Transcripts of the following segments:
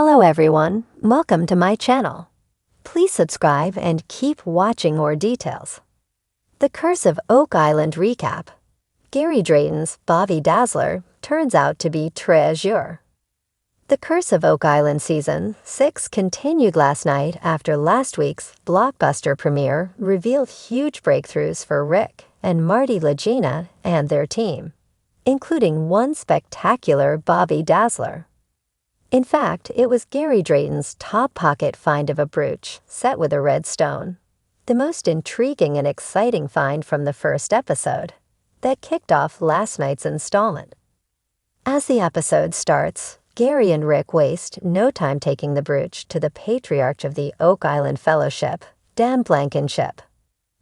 Hello everyone, welcome to my channel. Please subscribe and keep watching more details. The Curse of Oak Island recap. Gary Drayton's Bobby Dazzler turns out to be très jour. The Curse of Oak Island Season 6 continued last night after last week's blockbuster premiere revealed huge breakthroughs for Rick and Marty Legina and their team, including one spectacular Bobby Dazzler. In fact, it was Gary Drayton's top pocket find of a brooch set with a red stone, the most intriguing and exciting find from the first episode, that kicked off last night's installment. As the episode starts, Gary and Rick waste no time taking the brooch to the patriarch of the Oak Island Fellowship, Dan Blankenship.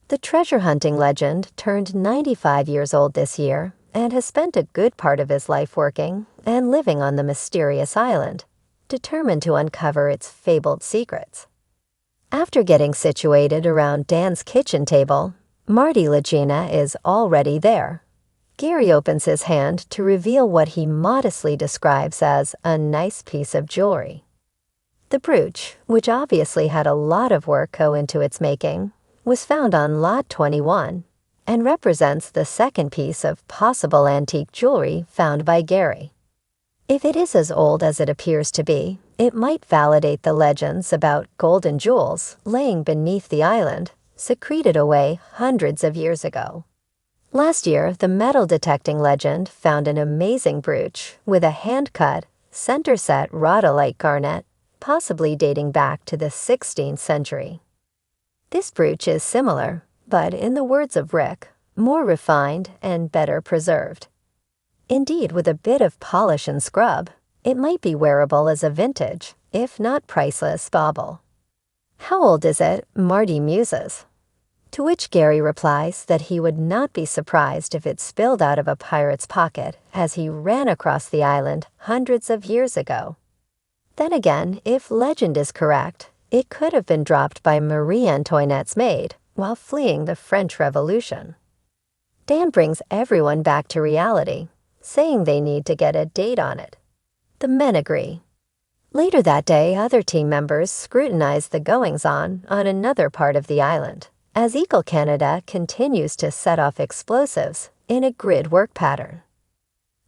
The treasure-hunting legend turned 95 years old this year and has spent a good part of his life working and living on the mysterious island, determined to uncover its fabled secrets. After getting situated around Dan's kitchen table, Marty Legina is already there. Gary opens his hand to reveal what he modestly describes as a nice piece of jewelry. The brooch, which obviously had a lot of work go into its making, was found on Lot 21 and represents the second piece of possible antique jewelry found by Gary. If it is as old as it appears to be, it might validate the legends about golden jewels laying beneath the island, secreted away hundreds of years ago. Last year, the metal-detecting legend found an amazing brooch with a hand-cut, center-set rhodolite garnet, possibly dating back to the 16th century. This brooch is similar, but in the words of Rick, more refined and better preserved. Indeed, with a bit of polish and scrub, it might be wearable as a vintage, if not priceless, bauble. How old is it? Marty muses. To which Gary replies that he would not be surprised if it spilled out of a pirate's pocket as he ran across the island hundreds of years ago. Then again, if legend is correct, it could have been dropped by Marie Antoinette's maid while fleeing the French Revolution. Dan brings everyone back to reality, saying they need to get a date on it. The men agree. Later that day, other team members scrutinize the goings-on on another part of the island, as Eagle Canada continues to set off explosives in a grid work pattern.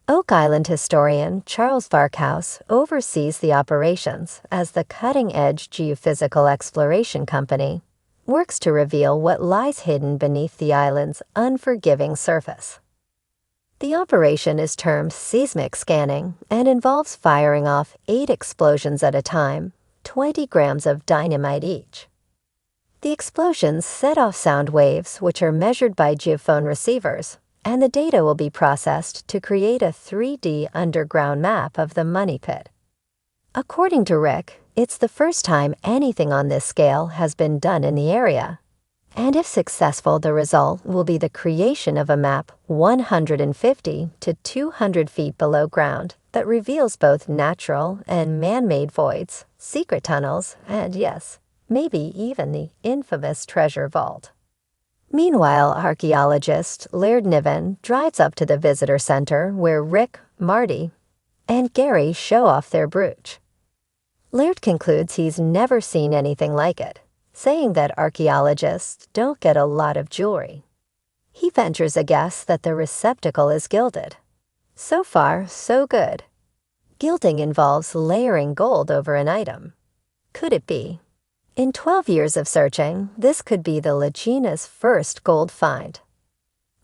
Oak Island historian Charles Varkhouse oversees the operations as the cutting-edge geophysical exploration company works to reveal what lies hidden beneath the island's unforgiving surface. The operation is termed seismic scanning and involves firing off 8 explosions at a time, 20 grams of dynamite each. The explosions set off sound waves which are measured by geophone receivers, and the data will be processed to create a 3D underground map of the money pit. According to Rick, it's the first time anything on this scale has been done in the area, and if successful, the result will be the creation of a map 150 to 200 feet below ground that reveals both natural and man-made voids, secret tunnels, and yes, maybe even the infamous treasure vault. Meanwhile, archaeologist Laird Niven drives up to the visitor center where Rick, Marty, and Gary show off their brooch. Laird concludes he's never seen anything like it, saying that archaeologists don't get a lot of jewelry. He ventures a guess that the receptacle is gilded. So far, so good. Gilding involves layering gold over an item. Could it be? In 12 years of searching, this could be the Legina's first gold find.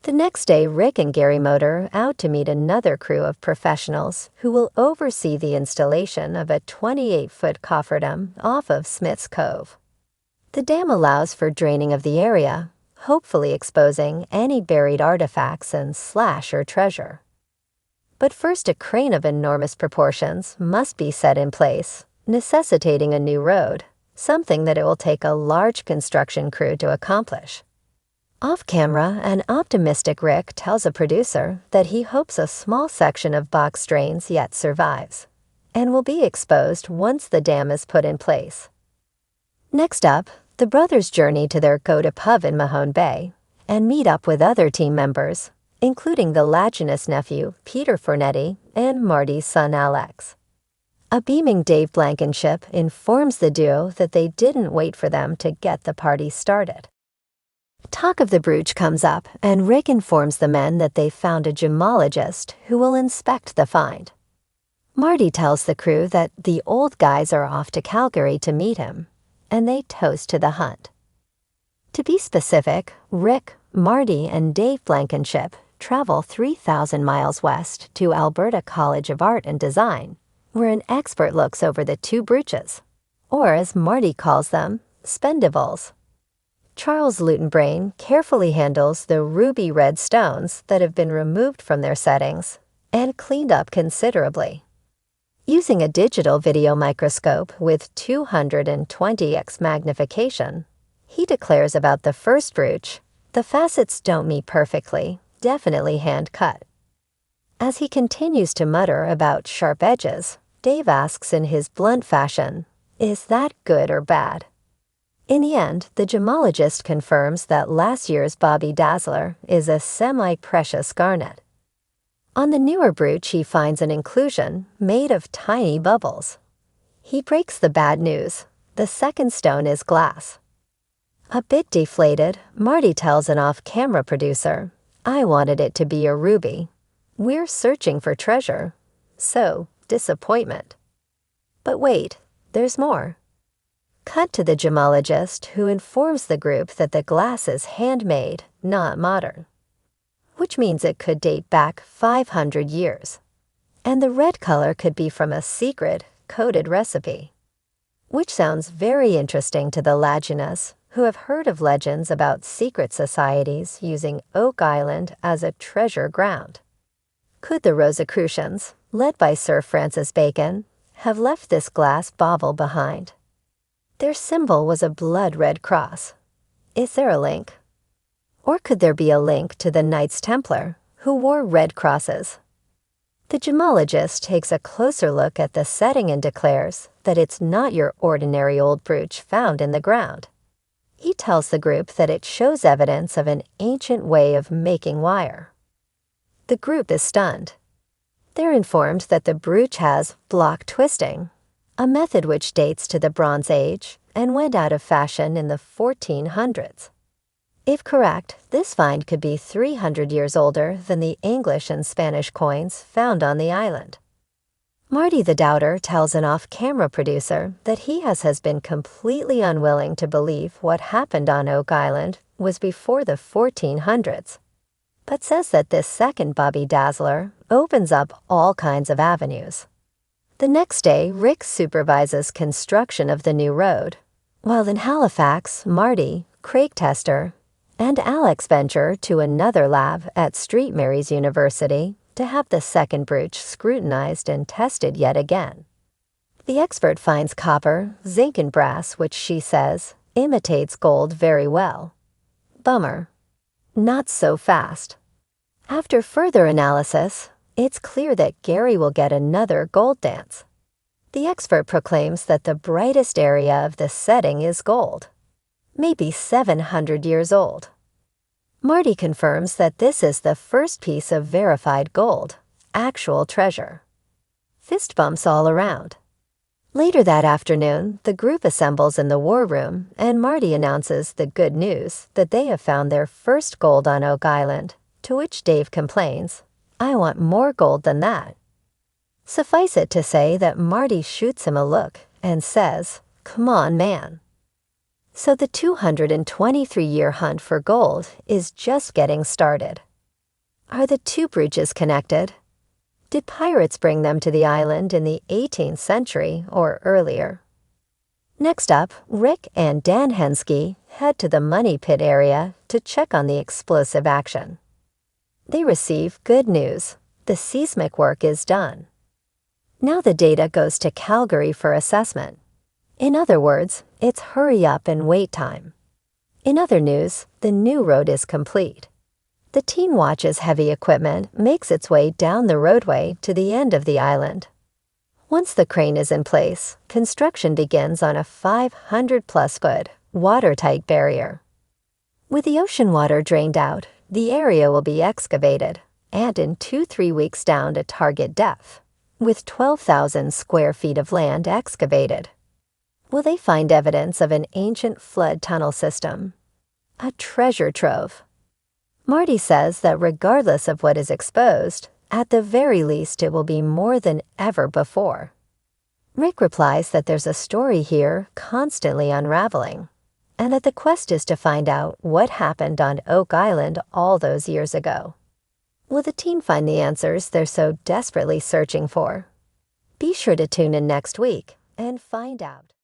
The next day, Rick and Gary motor out to meet another crew of professionals who will oversee the installation of a 28-foot cofferdam off of Smith's Cove. The dam allows for draining of the area, hopefully exposing any buried artifacts and or treasure. But first, a crane of enormous proportions must be set in place, necessitating a new road, something that it will take a large construction crew to accomplish. Off-camera, an optimistic Rick tells a producer that he hopes a small section of box drains yet survives, and will be exposed once the dam is put in place. Next up, the brothers journey to their go-to pub in Mahone Bay and meet up with other team members, including the Laginus nephew, Peter Fornetti, and Marty's son, Alex. A beaming Dave Blankenship informs the duo that they didn't wait for them to get the party started. Talk of the brooch comes up, and Rick informs the men that they found a gemologist who will inspect the find. Marty tells the crew that the old guys are off to Calgary to meet him, and they toast to the hunt. To be specific, Rick, Marty, and Dave Blankenship travel 3,000 miles west to Alberta College of Art and Design, where an expert looks over the two brooches, or as Marty calls them, spendables. Charles Lutenbrain carefully handles the ruby red stones that have been removed from their settings and cleaned up considerably. Using a digital video microscope with 220x magnification, he declares about the first brooch, the facets don't meet perfectly, definitely hand-cut. As he continues to mutter about sharp edges, Dave asks in his blunt fashion, "Is that good or bad?" In the end, the gemologist confirms that last year's Bobby Dazzler is a semi-precious garnet. On the newer brooch, he finds an inclusion made of tiny bubbles. He breaks the bad news. The second stone is glass. A bit deflated, Marty tells an off-camera producer, "I wanted it to be a ruby. We're searching for treasure. So, disappointment." But wait, there's more. Cut to the gemologist, who informs the group that the glass is handmade, not modern, which means it could date back 500 years. And the red color could be from a secret, coded recipe. Which sounds very interesting to the Laginas, who have heard of legends about secret societies using Oak Island as a treasure ground. Could the Rosicrucians, led by Sir Francis Bacon, have left this glass bauble behind? Their symbol was a blood-red cross. Is there a link? Or could there be a link to the Knights Templar, who wore red crosses? The gemologist takes a closer look at the setting and declares that it's not your ordinary old brooch found in the ground. He tells the group that it shows evidence of an ancient way of making wire. The group is stunned. They're informed that the brooch has block twisting, a method which dates to the Bronze Age and went out of fashion in the 1400s. If correct, this find could be 300 years older than the English and Spanish coins found on the island. Marty the Doubter tells an off-camera producer that he has been completely unwilling to believe what happened on Oak Island was before the 1400s, but says that this second Bobby Dazzler opens up all kinds of avenues. The next day, Rick supervises construction of the new road, while in Halifax, Marty, Craig Tester, and Alex venture to another lab at St. Mary's University to have the second brooch scrutinized and tested yet again. The expert finds copper, zinc, and brass, which she says imitates gold very well. Bummer. Not so fast. After further analysis, it's clear that Gary will get another gold dance. The expert proclaims that the brightest area of the setting is gold, maybe 700 years old. Marty confirms that this is the first piece of verified gold, actual treasure. Fist bumps all around. Later that afternoon, the group assembles in the war room, and Marty announces the good news that they have found their first gold on Oak Island, to which Dave complains, "I want more gold than that." Suffice it to say that Marty shoots him a look and says, "Come on, man." So the 223-year hunt for gold is just getting started. Are the two brooches connected? Did pirates bring them to the island in the 18th century or earlier? Next up, Rick and Dan Henske head to the Money Pit area to check on the explosive action. They receive good news. The seismic work is done. Now the data goes to Calgary for assessment. In other words, it's hurry up and wait time. In other news, the new road is complete. The team watches heavy equipment makes its way down the roadway to the end of the island. Once the crane is in place, construction begins on a 500-plus foot, watertight barrier. With the ocean water drained out, the area will be excavated, and in 2-3 weeks down to target depth, with 12,000 square feet of land excavated. Will they find evidence of an ancient flood tunnel system? A treasure trove? Marty says that regardless of what is exposed, at the very least it will be more than ever before. Rick replies that there's a story here constantly unraveling, and that the quest is to find out what happened on Oak Island all those years ago. Will the team find the answers they're so desperately searching for? Be sure to tune in next week and find out.